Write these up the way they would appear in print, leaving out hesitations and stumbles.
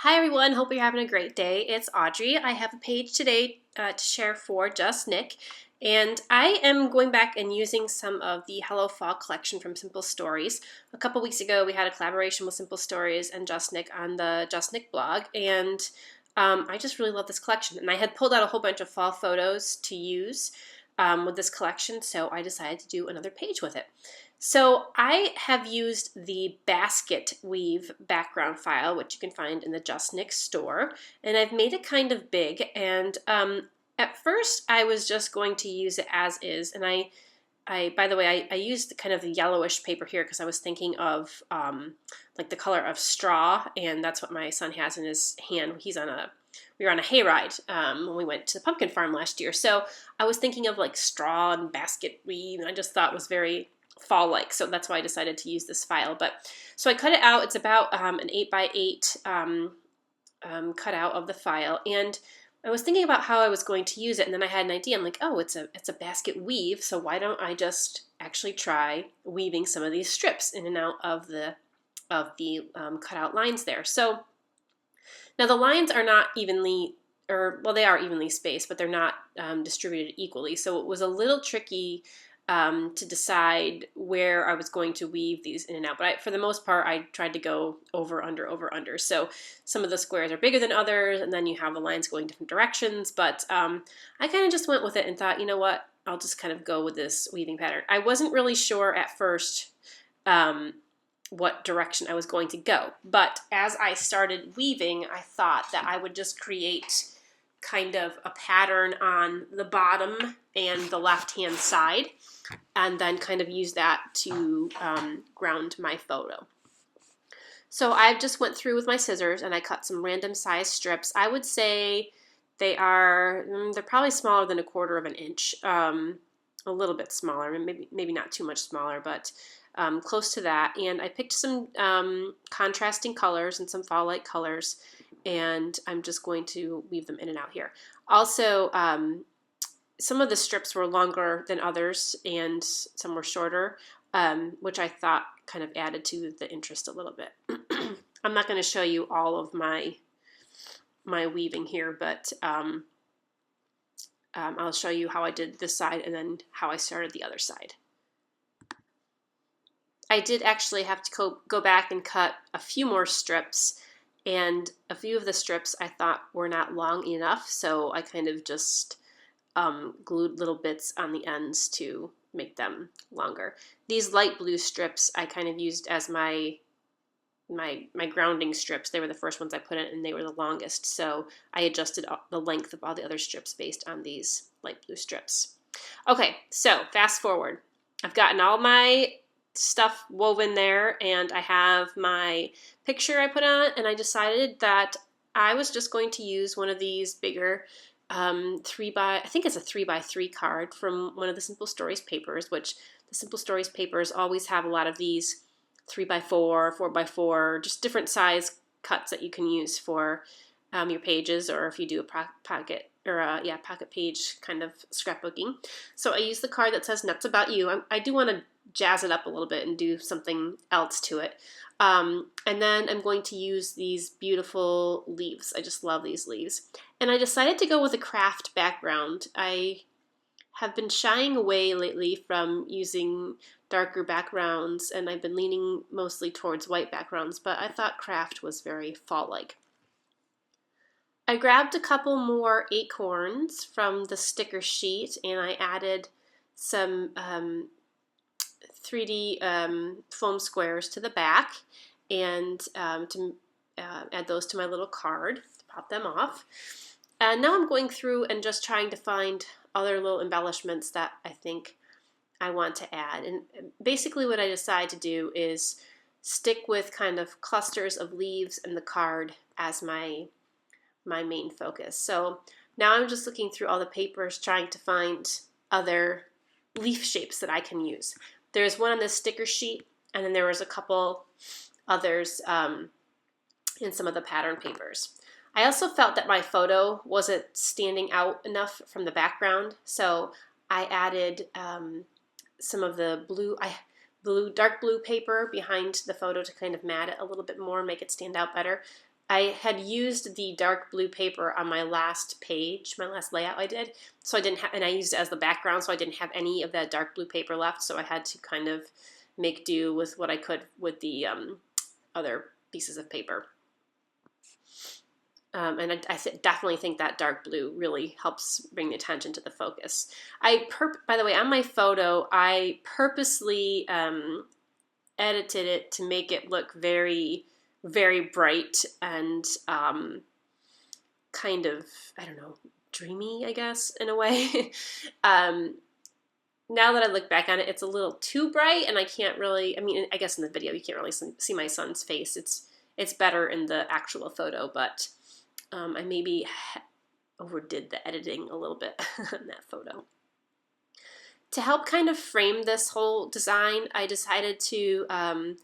Hi everyone, hope you're having a great day. It's Audrey. I have a page today to share for Just Nick, and I am going back and using some of the Hello Fall collection from Simple Stories. A couple weeks ago we had a collaboration with Simple Stories and Just Nick on the Just Nick blog, and I just really love this collection. And I had pulled out a whole bunch of fall photos to use with this collection, so I decided to do another page with it. So I have used the basket weave background file, which you can find in the Just Nick store, and I've made it kind of big. And at first I was just going to use it as is, and by the way, I used kind of the yellowish paper here because I was thinking of like the color of straw, and that's what my son has in his hand. We were on a hayride when we went to the pumpkin farm last year, so I was thinking of like straw and basket weave, and I just thought it was very fall-like, so that's why I decided to use this file. But so I cut it out. It's about an 8x8 cutout of the file, and I was thinking about how I was going to use it, and then I had an idea. I'm like, oh, it's a basket weave, so why don't I just actually try weaving some of these strips in and out of the cutout lines there. So now the lines are not evenly, well, they are evenly spaced, but they're not distributed equally. So it was a little tricky to decide where I was going to weave these in and out. But for the most part, I tried to go over, under, over, under. So some of the squares are bigger than others, and then you have the lines going different directions. But I kind of just went with it and thought, you know what, I'll just kind of go with this weaving pattern. I wasn't really sure at first what direction I was going to go. But as I started weaving, I thought that I would just create kind of a pattern on the bottom and the left-hand side, and then kind of use that to ground my photo. So I just went through with my scissors and I cut some random size strips. I would say they're probably smaller than 1/4 of an inch, a little bit smaller, maybe not too much smaller, but close to that. And I picked some contrasting colors and some fall-like colors, and I'm just going to weave them in and out here. Also, some of the strips were longer than others, and some were shorter, which I thought kind of added to the interest a little bit. I'm not going to show you all of my weaving here, but I'll show you how I did this side and then how I started the other side. I did actually have to go back and cut a few more strips, and a few of the strips I thought were not long enough, so I kind of just glued little bits on the ends to make them longer. These light blue strips I kind of used as my grounding strips. They were the first ones I put in, and they were the longest, so I adjusted the length of all the other strips based on these light blue strips. Okay, so fast forward. I've gotten all my stuff woven there, and I have my picture I put on, and I decided that I was just going to use one of these bigger I think it's a 3x3 card from one of the Simple Stories papers, which the Simple Stories papers always have a lot of these 3x4, 4x4, just different size cuts that you can use for your pages, or if you do a pocket page kind of scrapbooking. So I use the card that says "Nuts About You." I do want to jazz it up a little bit and do something else to it. And then I'm going to use these beautiful leaves. I just love these leaves. And I decided to go with a craft background. I have been shying away lately from using darker backgrounds, and I've been leaning mostly towards white backgrounds, but I thought craft was very fall-like. I grabbed a couple more acorns from the sticker sheet, and I added some 3D foam squares to the back, and to add those to my little card to pop them off. And now I'm going through and just trying to find other little embellishments that I think I want to add. And basically what I decide to do is stick with kind of clusters of leaves and the card as my main focus. So now I'm just looking through all the papers trying to find other leaf shapes that I can use. There's one on this sticker sheet, and then there was a couple others in some of the pattern papers. I also felt that my photo wasn't standing out enough from the background, so I added some of the dark blue paper behind the photo to kind of mat it a little bit more, make it stand out better. I had used the dark blue paper on my last page, my last layout I did, so I didn't have, and I used it as the background, so I didn't have any of that dark blue paper left, so I had to kind of make do with what I could with the other pieces of paper. And I definitely think that dark blue really helps bring the attention to the focus. By the way, on my photo, I purposely edited it to make it look very, very bright and kind of, I don't know, dreamy, I guess, in a way. Now that I look back on it, it's a little too bright, and I can't really, I mean, I guess in the video you can't really see my son's face. It's better in the actual photo, but I maybe overdid the editing a little bit on that photo. To help kind of frame this whole design, I decided to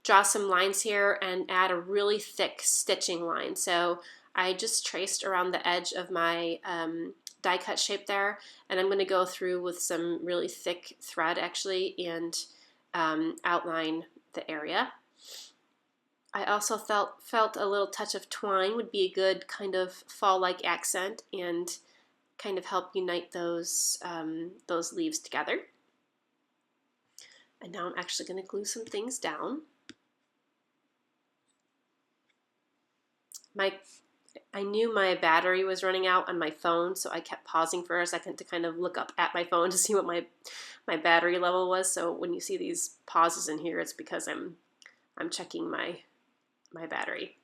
draw some lines here and add a really thick stitching line. So I just traced around the edge of my die cut shape there, and I'm going to go through with some really thick thread actually and outline the area. I also felt a little touch of twine would be a good kind of fall-like accent and kind of help unite those leaves together. And now I'm actually going to glue some things down. I knew my battery was running out on my phone, so I kept pausing for a second to kind of look up at my phone to see what my battery level was. So when you see these pauses in here, it's because I'm checking my battery.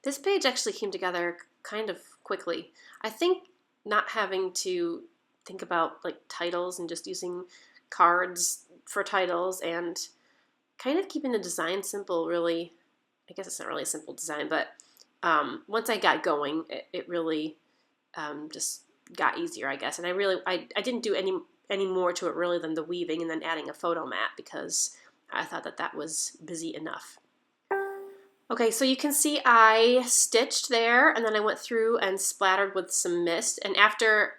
This page actually came together kind of quickly. I think not having to think about like titles and just using cards for titles and kind of keeping the design simple really, I guess it's not really a simple design, but once I got going, it really just got easier, I guess. And I didn't do any more to it really than the weaving and then adding a photo mat because I thought that was busy enough. Okay, so you can see I stitched there and then I went through and splattered with some mist, and after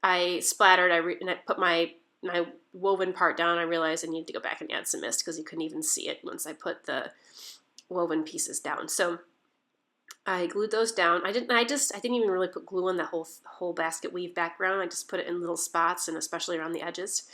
I splattered and I put my woven part down, I realized I needed to go back and add some mist because you couldn't even see it once I put the woven pieces down. So I glued those down. I didn't even really put glue on the whole basket weave background. I just put it in little spots and especially around the edges.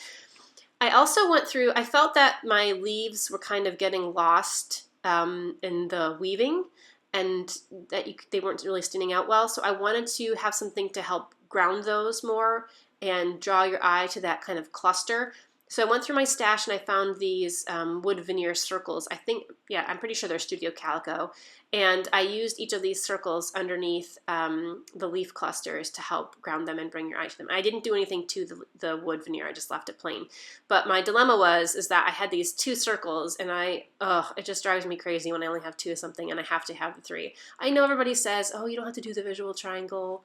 I also went through, I felt that my leaves were kind of getting lost in the weaving and that they weren't really standing out well. So I wanted to have something to help ground those more and draw your eye to that kind of cluster. So I went through my stash and I found these wood veneer circles. I'm pretty sure they're Studio Calico. And I used each of these circles underneath the leaf clusters to help ground them and bring your eye to them. I didn't do anything to the wood veneer, I just left it plain. But my dilemma is that I had these 2 circles and it just drives me crazy when I only have 2 of something and I have to have the 3. I know everybody says, oh, you don't have to do the visual triangle.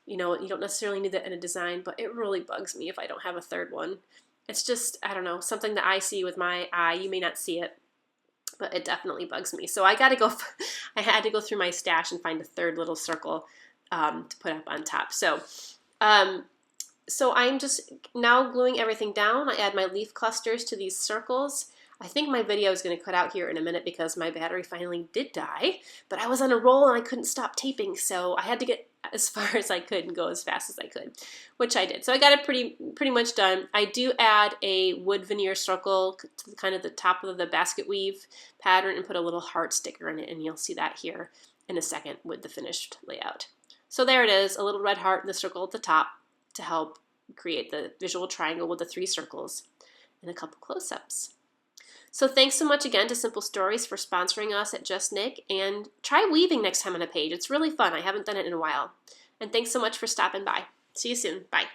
You know, you don't necessarily need that in a design, but it really bugs me if I don't have a 3rd one. It's just, I don't know, something that I see with my eye. You may not see it, but it definitely bugs me. So I had to go through my stash and find a 3rd little circle to put up on top. So I'm just now gluing everything down. I add my leaf clusters to these circles. I think my video is going to cut out here in a minute because my battery finally did die, but I was on a roll and I couldn't stop taping, so I had to get as far as I could and go as fast as I could, which I did. So I got it pretty much done. I do add a wood veneer circle to kind of the top of the basket weave pattern and put a little heart sticker in it, and you'll see that here in a second with the finished layout. So there it is, a little red heart in the circle at the top to help create the visual triangle with the 3 circles and a couple close-ups. So thanks so much again to Simple Stories for sponsoring us at Just Nick, and try weaving next time on a page. It's really fun. I haven't done it in a while. And thanks so much for stopping by. See you soon. Bye.